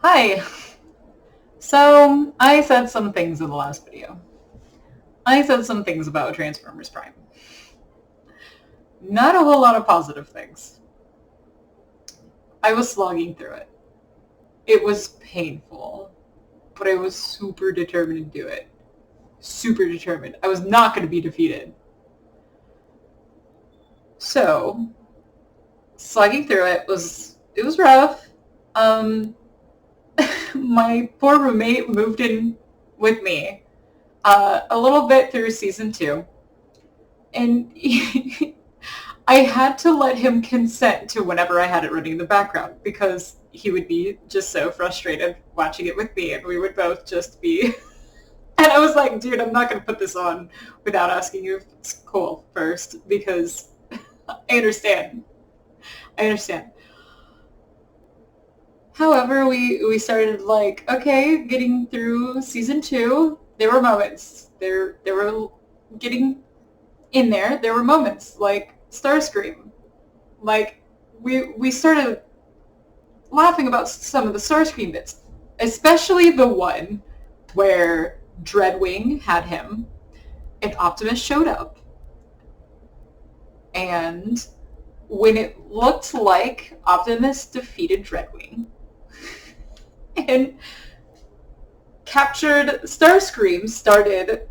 Hi. So, I said some things in the last video. I said some things about Transformers Prime. Not a whole lot of positive things. I was slogging through it. It was painful, but I was super determined to do it. Super determined. I was not going to be defeated. So, slogging through it was rough. Um, my poor roommate moved in with me a little bit through season 2, and I had to let him consent to whenever I had it running in the background because he would be just so frustrated watching it with me and we would both just be and I was like, dude, I'm not going to put this on without asking you if it's cool first because I understand. I understand. However, we started like, okay, getting through season 2. There were moments. There were getting in there. There were moments like Starscream. Like we started laughing about some of the Starscream bits, especially the one where Dreadwing had him and Optimus showed up. And when it looked like Optimus defeated Dreadwing and captured Starscream, started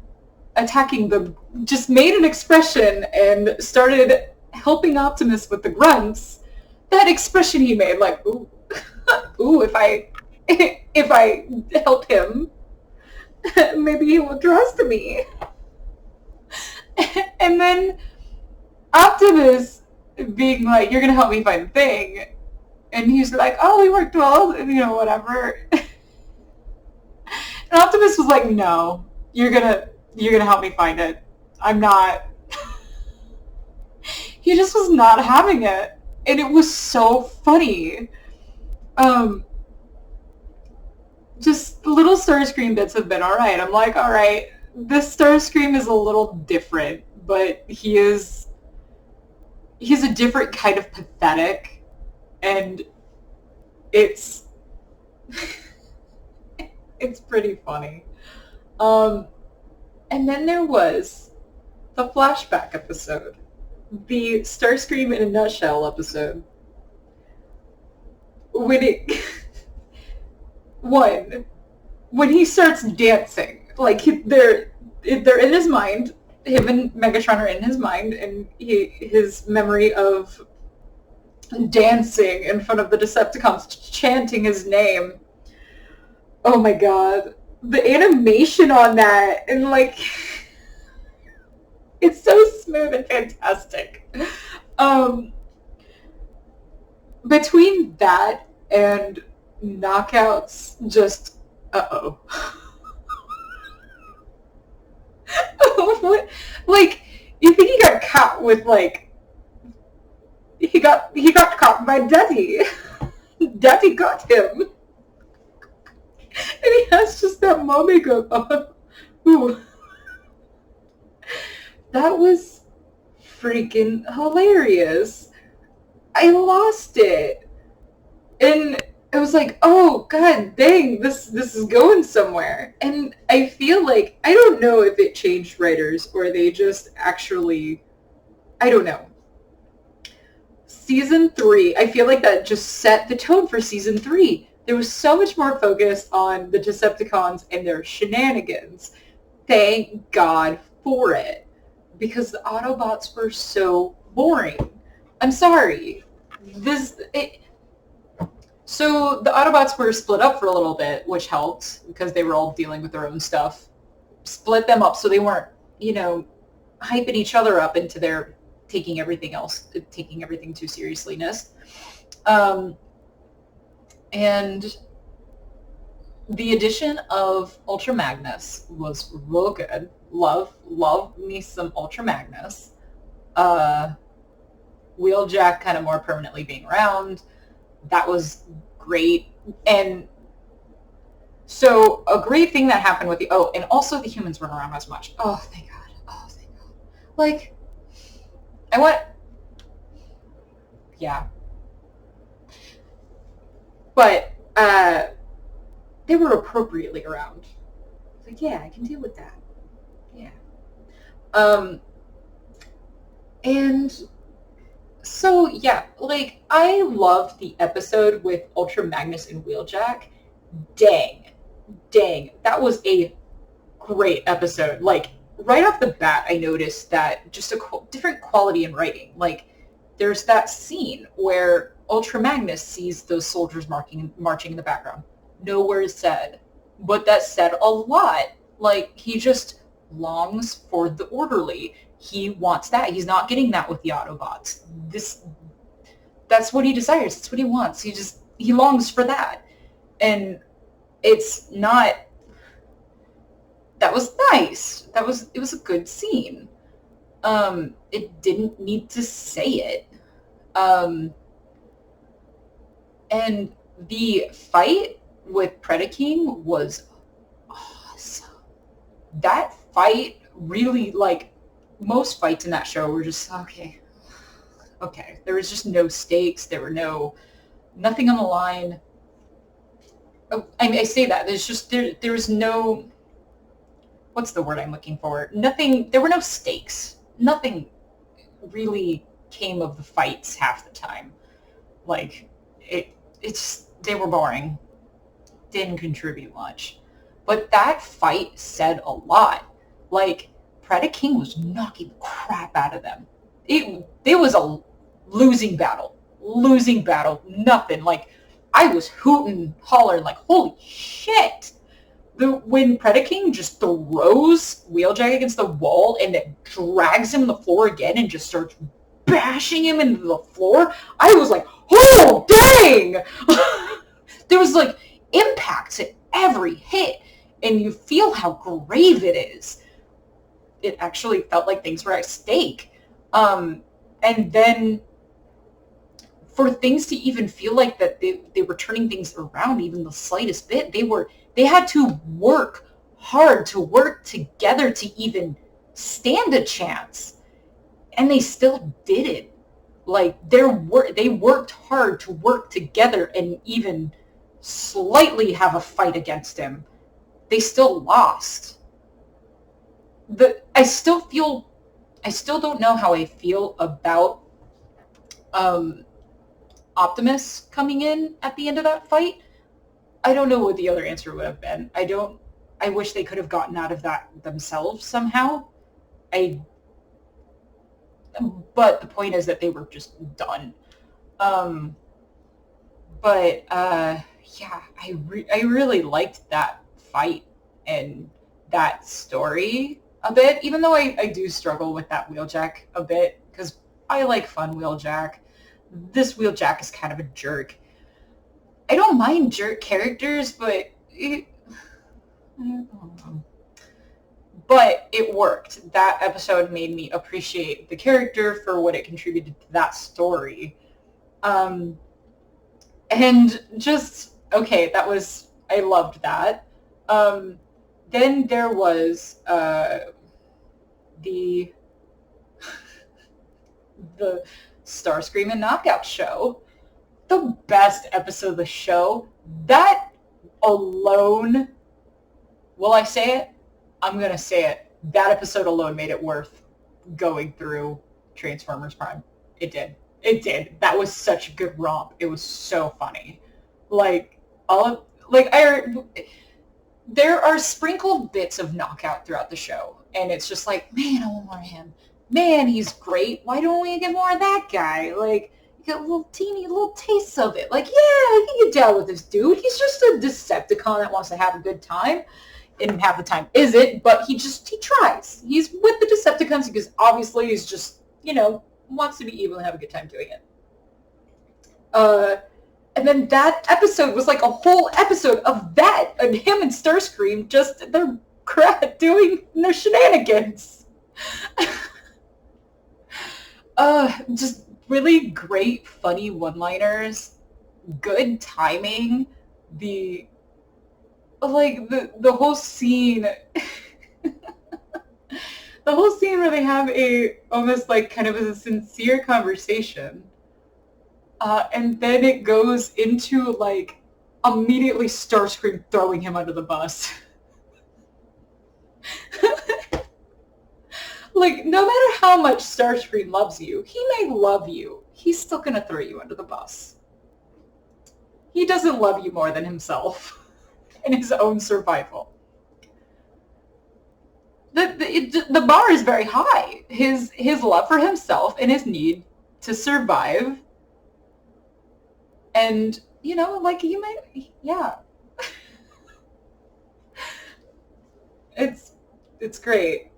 attacking them, just made an expression and started helping Optimus with the grunts, that expression he made, like, ooh, ooh, if I help him, maybe he will trust me. And then Optimus being like, you're gonna help me find the thing. And he's like, oh, we worked well, and, whatever. And Optimus was like, no, you're gonna help me find it. I'm not. He just was not having it. And it was so funny. Um, just little Starscream bits have been alright. I'm like, alright, this Starscream is a little different, but he's a different kind of pathetic, and it's it's pretty funny. Um, and then there was the flashback episode, the Starscream in a nutshell episode, when it one when he starts dancing, like they're in his mind. Him and Megatron are in his mind, and his memory of dancing in front of the Decepticons, chanting his name. Oh my god, the animation on that, and like, it's so smooth and fantastic. Um, between that and knockouts, just uh-oh. What? Like, you think he got caught with like he got caught by Daddy. Daddy got him, and he has just that moment of ooh. That was freaking hilarious. I lost it, and I was like, oh god dang, this is going somewhere. And I feel like, I don't know if it changed writers or they just actually, I don't know. Season 3, I feel like that just set the tone for season 3. There was so much more focus on the Decepticons and their shenanigans. Thank God for it, because the Autobots were so boring. I'm sorry. This it, So the Autobots were split up for a little bit, which helped because they were all dealing with their own stuff. Split them up so they weren't, hyping each other up into their taking everything too seriousness. Um, and the addition of Ultra Magnus was real good. Love me some Ultra Magnus. Uh, Wheeljack kind of more permanently being around. That was great. And so a great thing that happened with and also the humans weren't around as much. Oh, thank God. Oh, thank God. Like, I want, yeah. But, they were appropriately around. Like, yeah, I can deal with that. Yeah. Um, and so, yeah, like, I loved the episode with Ultra Magnus and Wheeljack. Dang. Dang. That was a great episode. Like, right off the bat, I noticed that just a different quality in writing. Like, there's that scene where Ultra Magnus sees those soldiers marching in the background. No word said, but that said a lot. Like, he just longs for the orderly. He wants that. He's not getting that with the Autobots. That's what he desires. That's what he wants. He longs for that. And it's not, that was nice. It was a good scene. It didn't need to say it. And the fight with Predaking was awesome. That fight really, like, most fights in that show were just, okay. There was just no stakes. There were nothing on the line. Oh, I say that. There was no, what's the word I'm looking for? Nothing, there were no stakes. Nothing really came of the fights half the time. Like, they were boring. Didn't contribute much. But that fight said a lot. Like, Predaking was knocking the crap out of them. It was a losing battle. Nothing. Like, I was hooting, hollering, like, holy shit. When Predaking just throws Wheeljack against the wall and then drags him on the floor again and just starts bashing him into the floor, I was like, oh, dang! There was, like, impacts at every hit, and you feel how grave it is. It actually felt like things were at stake. And then for things to even feel like that they were turning things around even the slightest bit, they had to work hard to work together to even stand a chance. And they still did it. Like, they worked hard to work together and even slightly have a fight against him. They still lost. I still don't know how I feel about Optimus coming in at the end of that fight. I don't know what the other answer would have been. I wish they could have gotten out of that themselves somehow. But the point is that they were just done. Yeah, I really liked that fight and that story a bit, even though I do struggle with that Wheeljack a bit, because I like fun Wheeljack. This Wheeljack is kind of a jerk. I don't mind jerk characters, but it worked. That episode made me appreciate the character for what it contributed to that story. And just, okay, I loved that. Then there was the Starscream and Knockout show. The best episode of the show. That alone, will I say it? I'm going to say it. That episode alone made it worth going through Transformers Prime. It did. That was such a good romp. It was so funny. Like, there are sprinkled bits of Knockout throughout the show, and it's just like, man, I want more of him. Man, he's great. Why don't we get more of that guy? Like, you get little tastes of it. Like, yeah, I can get down with this dude. He's just a Decepticon that wants to have a good time. And half the time isn't, but he tries. He's with the Decepticons because obviously he's just, wants to be evil and have a good time doing it. And then that episode was like a whole episode of that, and him and Starscream just, they're doing their shenanigans. Just really great, funny one-liners, good timing, the whole scene, the whole scene where they have almost like kind of a sincere conversation, and then it goes into like immediately Starscream throwing him under the bus. Like, no matter how much Starscream loves you, he may love you. He's still going to throw you under the bus. He doesn't love you more than himself and his own survival. The bar is very high. His love for himself and his need to survive. And, you know, like, you might, yeah. It's great.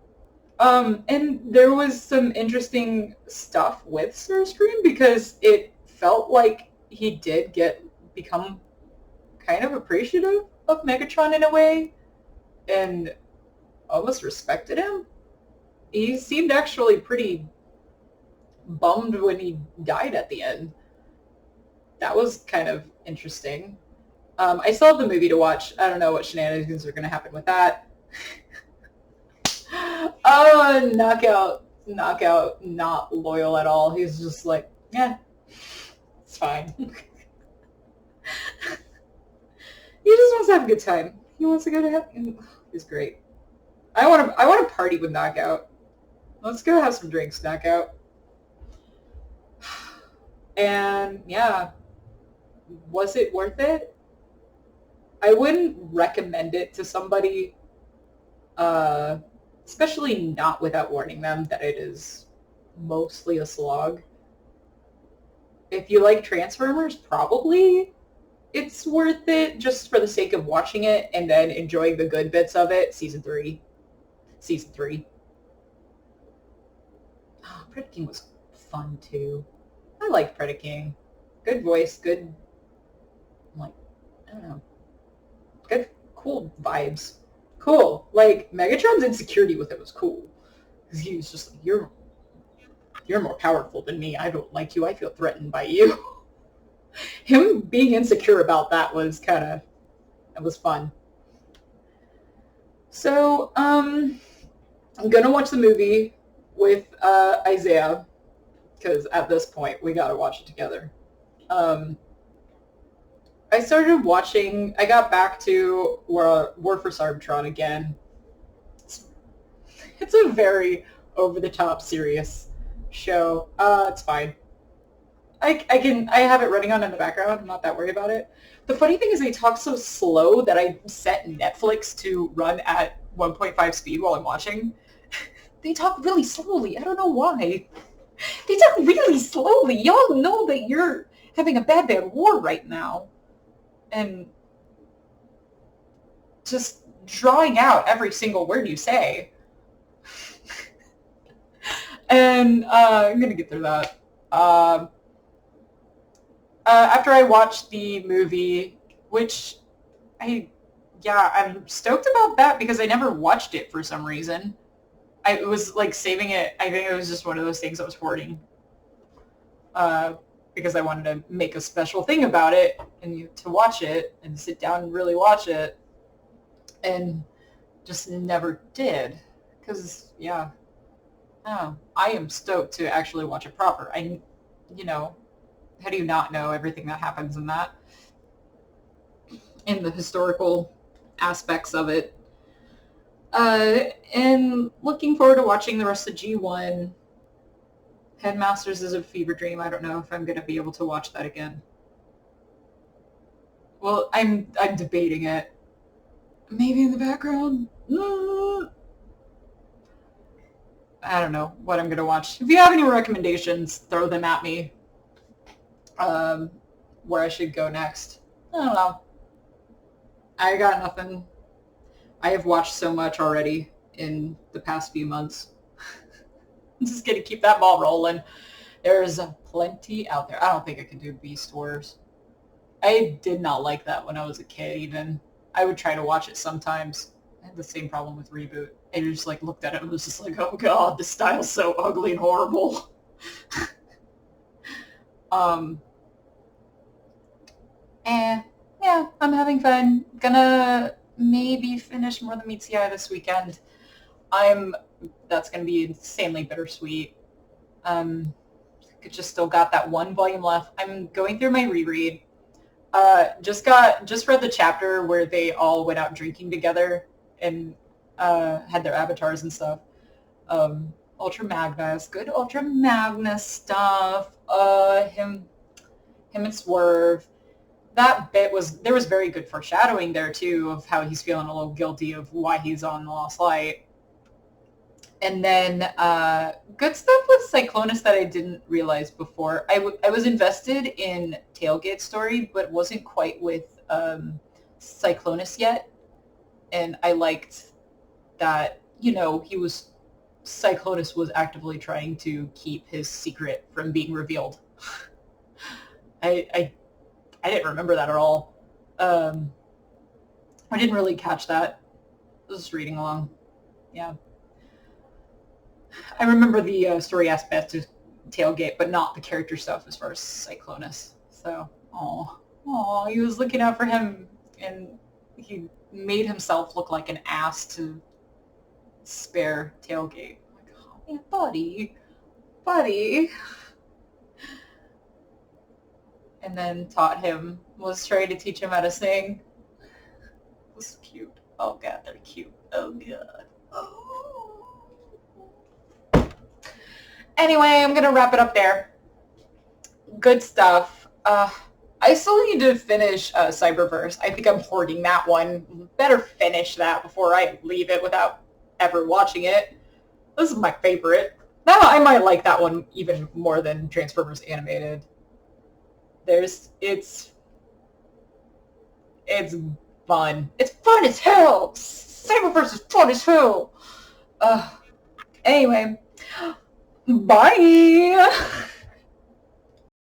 And there was some interesting stuff with Starscream because it felt like he did become kind of appreciative of Megatron in a way and almost respected him. He seemed actually pretty bummed when he died at the end. That was kind of interesting. I still have the movie to watch. I don't know what shenanigans are going to happen with that. Oh, Knockout, not loyal at all. He's just like, yeah, it's fine. He just wants to have a good time. He wants to go to heaven. He's great. I want to party with Knockout. Let's go have some drinks, Knockout. And yeah, was it worth it? I wouldn't recommend it to somebody, especially not without warning them that it is mostly a slog. If you like Transformers, probably it's worth it just for the sake of watching it and then enjoying the good bits of it. Season 3. Oh, Predaking was fun too. I liked Predaking. Good voice, good, like, I don't know, good, cool vibes. Cool. Like, Megatron's insecurity with it was cool. Because he was just like, you're more powerful than me. I don't like you. I feel threatened by you. Him being insecure about that was it was fun. So, I'm going to watch the movie with Isaiah, because at this point, we got to watch it together. I got back to War for Cybertron again. It's a very over-the-top serious show. It's fine. I have it running on in the background. I'm not that worried about it. The funny thing is they talk so slow that I set Netflix to run at 1.5 speed while I'm watching. They talk really slowly. I don't know why. They talk really slowly. Y'all know that you're having a bad war right now. And just drawing out every single word you say. And I'm going to get through that. After I watched the movie, which I'm stoked about that because I never watched it for some reason. I was like saving it. I think it was just one of those things I was hoarding. Because I wanted to make a special thing about it and to watch it and sit down and really watch it. And just never did. Because, yeah. Oh, I am stoked to actually watch it proper. How do you not know everything that happens in that? In the historical aspects of it. And looking forward to watching the rest of G1. Headmasters is a fever dream. I don't know if I'm going to be able to watch that again. Well, I'm debating it. Maybe in the background. I don't know what I'm going to watch. If you have any recommendations, throw them at me. Where I should go next. I don't know. I got nothing. I have watched so much already in the past few months. I'm just going to keep that ball rolling. There's plenty out there. I don't think I can do Beast Wars. I did not like that when I was a kid even. I would try to watch it sometimes. I had the same problem with Reboot. I just looked at it and was just like, oh god, the style's so ugly and horrible. Yeah, I'm having fun. Gonna maybe finish More Than Meets the Eye this weekend. That's gonna be insanely bittersweet. Just still got that one volume left. I'm going through my reread. Just read the chapter where they all went out drinking together and had their avatars and stuff. Ultra Magnus, good Ultra Magnus stuff. Him and Swerve. That bit there was very good foreshadowing there too of how he's feeling a little guilty of why he's on the Lost Light. And then good stuff with Cyclonus that I didn't realize before. I was invested in Tailgate's story, but wasn't quite with Cyclonus yet. And I liked that, Cyclonus was actively trying to keep his secret from being revealed. I didn't remember that at all. I didn't really catch that. I was just reading along. Yeah. I remember the story aspect of Tailgate, but not the character stuff as far as Cyclonus. So, he was looking out for him, and he made himself look like an ass to spare Tailgate. Like, oh, man, buddy. And then was trying to teach him how to sing. It was cute. Oh, God, they're cute. Oh, God. Oh. Anyway, I'm going to wrap it up there. Good stuff. I still need to finish Cyberverse. I think I'm hoarding that one. Better finish that before I leave it without ever watching it. This is my favorite. Now I might like that one even more than Transformers Animated. It's fun. It's fun as hell. Cyberverse is fun as hell. Anyway, bye.